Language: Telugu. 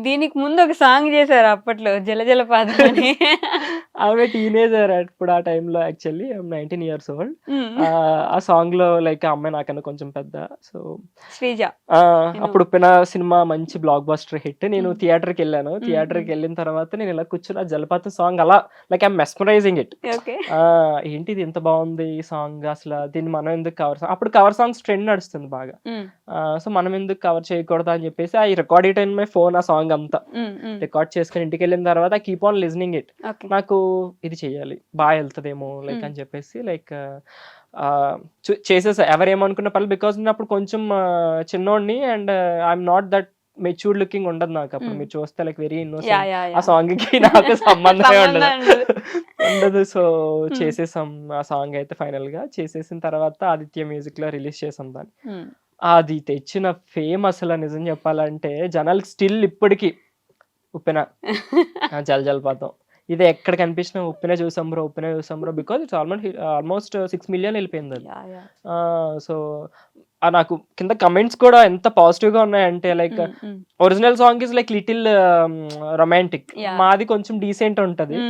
దీనికి ముందు ఒక సాంగ్ చేశారు అప్పట్లో 'జల జలపాతం' అని. ఆమె టీనేజర్ అప్పుడు ఆ టైంలో యాక్చువల్లీ 19 ఇయర్స్ ఓల్డ్. హ్మ్. ఆ సాంగ్‌లో లైక్ ఆ అమ్మాయి నాకన్నా కొంచెం పెద్ద. సో, 'శ్రీజ' నేను అప్పుడు 'ఉప్పెన' సినిమా మంచి బ్లాక్ బస్టర్ హిట్. నేను హ్మ్. థియేటర్‌కెళ్ళాను. హ్మ్. హ్మ్. థియేటర్‌కెళ్ళిన తర్వాత నేను ఇలా కూర్చొని ఆ 'జలపాతం' సాంగ్ అలా like I'm mesmerizing it. Okay. ఏంటిది ఇంత బావుంది ఈ సాంగ్ అసల దీన్ని మనం ఎందుకు అప్పుడు కవర్ సాంగ్స్ ట్రెండ్ నడుస్తుంది బాగా. హ్మ్. సో, మనం ఎందుకు కవర్ చేయకూడదా అని చెప్పేసి I record it in my phone ఆ సాంగ్ అంతా. హ్మ్. హ్మ్. రికార్డ్ చేసుకొని ఇంటికెళ్ళిన తర్వాత I keep on listening it. Okay. నాకు ఇది చెయ్యాలి. ఎళ్తదేమో లైక్ హ్మ్. అని చెప్పేసి లైక్ చేసేసా. ఎవరేమనుకున్న పర్లేదు. బికాజ్ నేనప్పుడు కొంచెం చిన్నోడిని and I'm not that matured looking ఉండదు నాకప్పుడు. హ్మ్. మీరు చూస్తే like very yeah! Innocent. Yeah! Ah yeah! సాంగ్‌కి నాకు సంబంధమే ఉండదు. సంబంధం ఉండదు. ఉండదు. సో, హ్మ్. చేసేసాం ఆ సాంగ్ అయితే ఫైనల్‌గా. చేసేసిన తర్వాత ఆదిత్య మ్యూజిక్‌లో రిలీజ్ చేసాం దాన్ని. హ్మ్. అది తెచ్చిన ఫేమ్ అసల నిజం చెప్పాలంటే జనాలకి స్టిల్ ఇప్పటికి ఉప్పెన. జల్ జలపాతం. ఇది ఎక్కడ కనిపించినా ఉప్పెన చూసాం బ్రో, ఉప్పెన చూసాం bro. Because it's almost 6 million ఎళ్ళిపోయిందది. యాహ్! యాహ్! సో, నాకు కింద కమెంట్స్ కూడా ఎంత పాజిటివ్‌గా ఉన్నాయంటే లైక్ హ్మ్. హ్మ్. Original song is like little romantic. Yeah! మాది కొంచెం డీసెంట్ ఉంటది. హ్మ్.